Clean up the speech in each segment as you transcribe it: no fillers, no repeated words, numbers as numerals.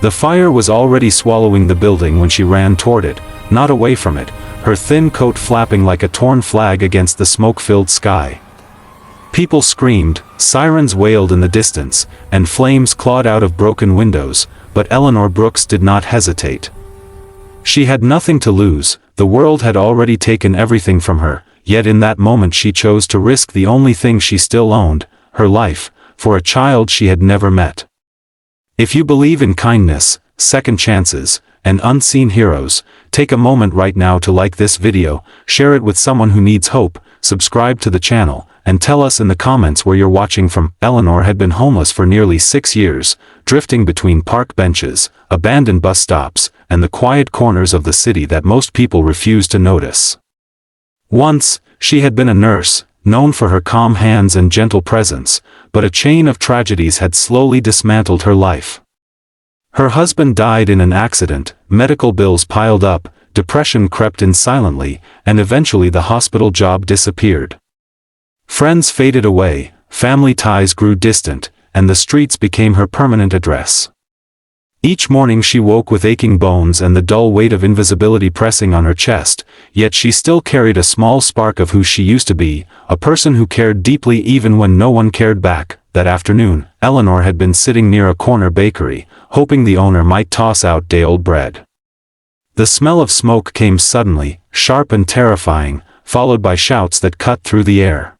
The fire was already swallowing the building when she ran toward it, not away from it, her thin coat flapping like a torn flag against the smoke-filled sky. People screamed, sirens wailed in the distance, and flames clawed out of broken windows, but Eleanor Brooks did not hesitate. She had nothing to lose, the world had already taken everything from her, yet in that moment she chose to risk the only thing she still owned, her life, for a child she had never met. If you believe in kindness, second chances, and unseen heroes, take a moment right now to like this video, share it with someone who needs hope, subscribe to the channel, and tell us in the comments where you're watching from. Eleanor had been homeless for nearly 6 years, drifting between park benches, abandoned bus stops, and the quiet corners of the city that most people refused to notice. Once, she had been a nurse, known for her calm hands and gentle presence, but a chain of tragedies had slowly dismantled her life. Her husband died in an accident, medical bills piled up, depression crept in silently, and eventually the hospital job disappeared. Friends faded away, family ties grew distant, and the streets became her permanent address. Each morning she woke with aching bones and the dull weight of invisibility pressing on her chest, yet she still carried a small spark of who she used to be, a person who cared deeply even when no one cared back. That afternoon, Eleanor had been sitting near a corner bakery, hoping the owner might toss out day-old bread. The smell of smoke came suddenly, sharp and terrifying, followed by shouts that cut through the air.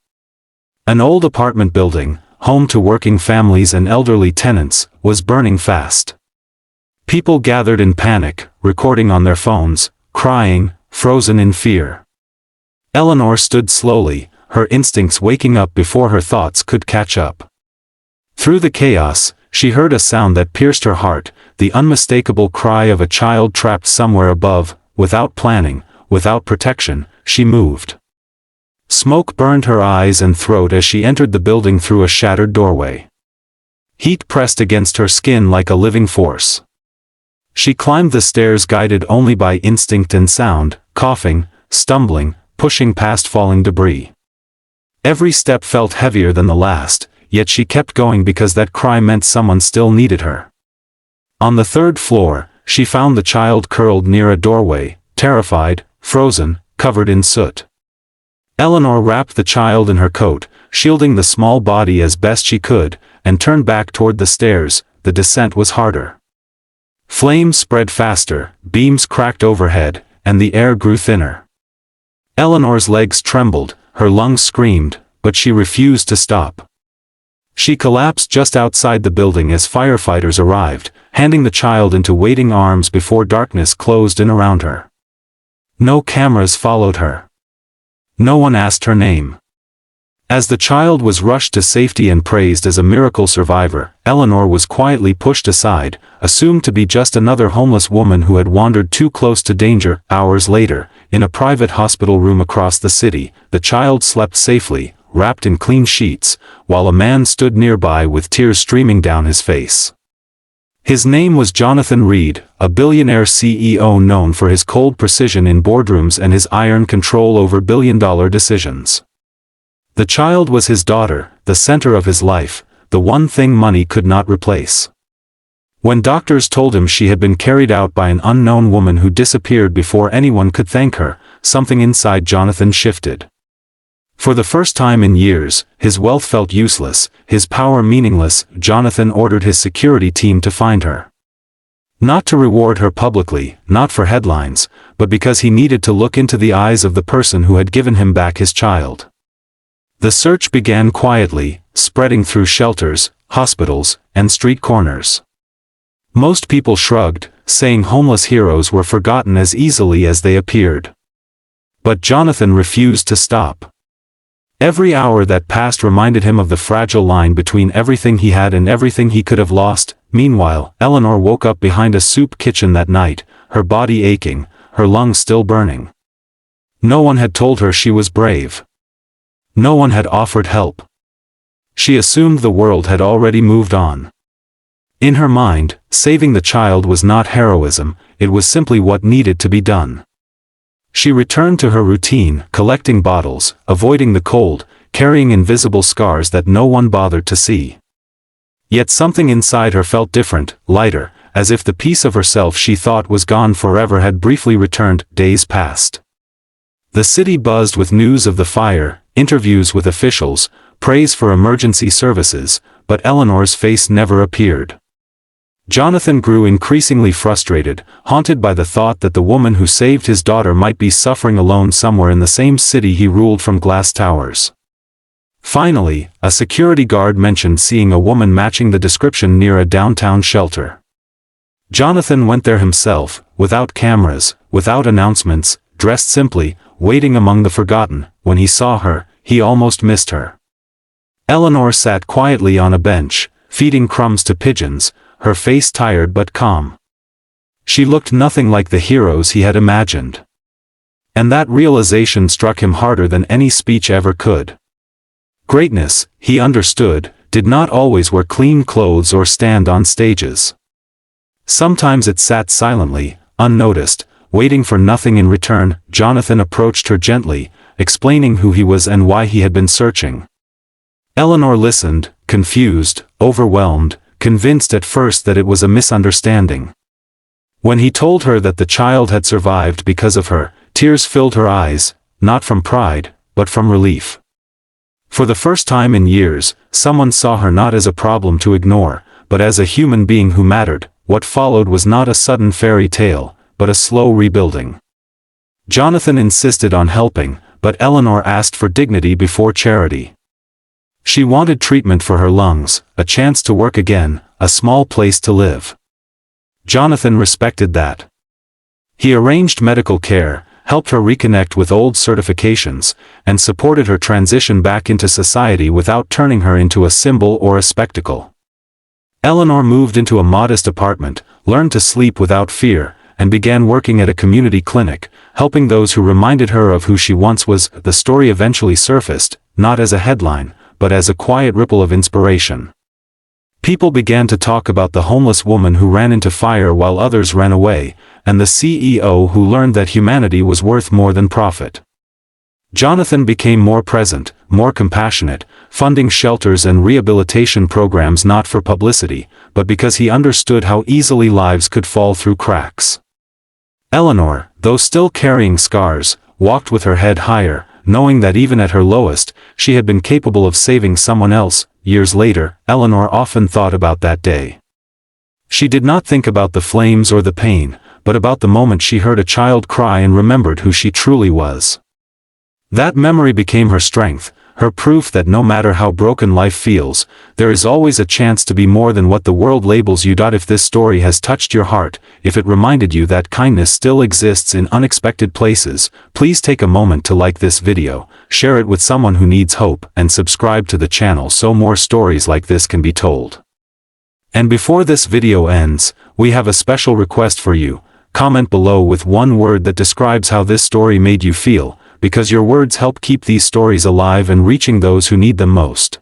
An old apartment building, home to working families and elderly tenants, was burning fast. People gathered in panic, recording on their phones, crying, frozen in fear. Eleanor stood slowly, her instincts waking up before her thoughts could catch up. Through the chaos, she heard a sound that pierced her heart, the unmistakable cry of a child trapped somewhere above. Without planning, without protection, she moved. Smoke burned her eyes and throat as she entered the building through a shattered doorway. Heat pressed against her skin like a living force. She climbed the stairs guided only by instinct and sound, coughing, stumbling, pushing past falling debris. Every step felt heavier than the last, yet she kept going because that cry meant someone still needed her. On the third floor, she found the child curled near a doorway, terrified, frozen, covered in soot. Eleanor wrapped the child in her coat, shielding the small body as best she could, and turned back toward the stairs. The descent was harder. Flames spread faster, beams cracked overhead, and the air grew thinner. Eleanor's legs trembled, her lungs screamed, but she refused to stop. She collapsed just outside the building as firefighters arrived, handing the child into waiting arms before darkness closed in around her. No cameras followed her. No one asked her name. As the child was rushed to safety and praised as a miracle survivor, Eleanor was quietly pushed aside, assumed to be just another homeless woman who had wandered too close to danger. Hours later, in a private hospital room across the city, the child slept safely, wrapped in clean sheets, while a man stood nearby with tears streaming down his face. His name was Jonathan Reed, a billionaire CEO known for his cold precision in boardrooms and his iron control over billion-dollar decisions. The child was his daughter, the center of his life, the one thing money could not replace. When doctors told him she had been carried out by an unknown woman who disappeared before anyone could thank her, something inside Jonathan shifted. For the first time in years, his wealth felt useless, his power meaningless. Jonathan ordered his security team to find her. Not to reward her publicly, not for headlines, but because he needed to look into the eyes of the person who had given him back his child. The search began quietly, spreading through shelters, hospitals, and street corners. Most people shrugged, saying homeless heroes were forgotten as easily as they appeared. But Jonathan refused to stop. Every hour that passed reminded him of the fragile line between everything he had and everything he could have lost. Meanwhile, Eleanor woke up behind a soup kitchen that night, her body aching, her lungs still burning. No one had told her she was brave. No one had offered help. She assumed the world had already moved on. In her mind, saving the child was not heroism, it was simply what needed to be done. She returned to her routine, collecting bottles, avoiding the cold, carrying invisible scars that no one bothered to see. Yet something inside her felt different, lighter. as if the piece of herself she thought was gone forever had briefly returned. Days passed. The city buzzed with news of the fire, interviews with officials, praise for emergency services, but Eleanor's face never appeared. Jonathan grew increasingly frustrated, haunted by the thought that the woman who saved his daughter might be suffering alone somewhere in the same city he ruled from glass towers. Finally, a security guard mentioned seeing a woman matching the description near a downtown shelter. Jonathan went there himself, without cameras, without announcements, dressed simply, waiting among the forgotten. When he saw her, he almost missed her. Eleanor sat quietly on a bench, feeding crumbs to pigeons, her face tired but calm. She looked nothing like the heroes he had imagined. And that realization struck him harder than any speech ever could. Greatness, he understood, did not always wear clean clothes or stand on stages. Sometimes it sat silently, unnoticed, waiting for nothing in return. Jonathan approached her gently, explaining who he was and why he had been searching. Eleanor listened, confused, overwhelmed, convinced at first that it was a misunderstanding. When he told her that the child had survived because of her, tears filled her eyes, not from pride, but from relief. For the first time in years, someone saw her not as a problem to ignore, but as a human being who mattered. What followed was not a sudden fairy tale, but a slow rebuilding. Jonathan insisted on helping, but Eleanor asked for dignity before charity. She wanted treatment for her lungs, a chance to work again, a small place to live. Jonathan respected that. He arranged medical care, helped her reconnect with old certifications, and supported her transition back into society without turning her into a symbol or a spectacle. Eleanor moved into a modest apartment, learned to sleep without fear, and began working at a community clinic, helping those who reminded her of who she once was. The story eventually surfaced, not as a headline, but as a quiet ripple of inspiration. People began to talk about the homeless woman who ran into fire while others ran away, and the CEO who learned that humanity was worth more than profit. Jonathan became more present, more compassionate, funding shelters and rehabilitation programs not for publicity, but because he understood how easily lives could fall through cracks. Eleanor, though still carrying scars, walked with her head higher, knowing that even at her lowest, she had been capable of saving someone else. Years later, Eleanor often thought about that day. She did not think about the flames or the pain, but about the moment she heard a child cry and remembered who she truly was. That memory became her strength, her proof that no matter how broken life feels, there is always a chance to be more than what the world labels you. If this story has touched your heart, if it reminded you that kindness still exists in unexpected places, please take a moment to like this video, share it with someone who needs hope, and subscribe to the channel so more stories like this can be told. And before this video ends, we have a special request for you. Comment below with one word that describes how this story made you feel, because your words help keep these stories alive and reaching those who need them most.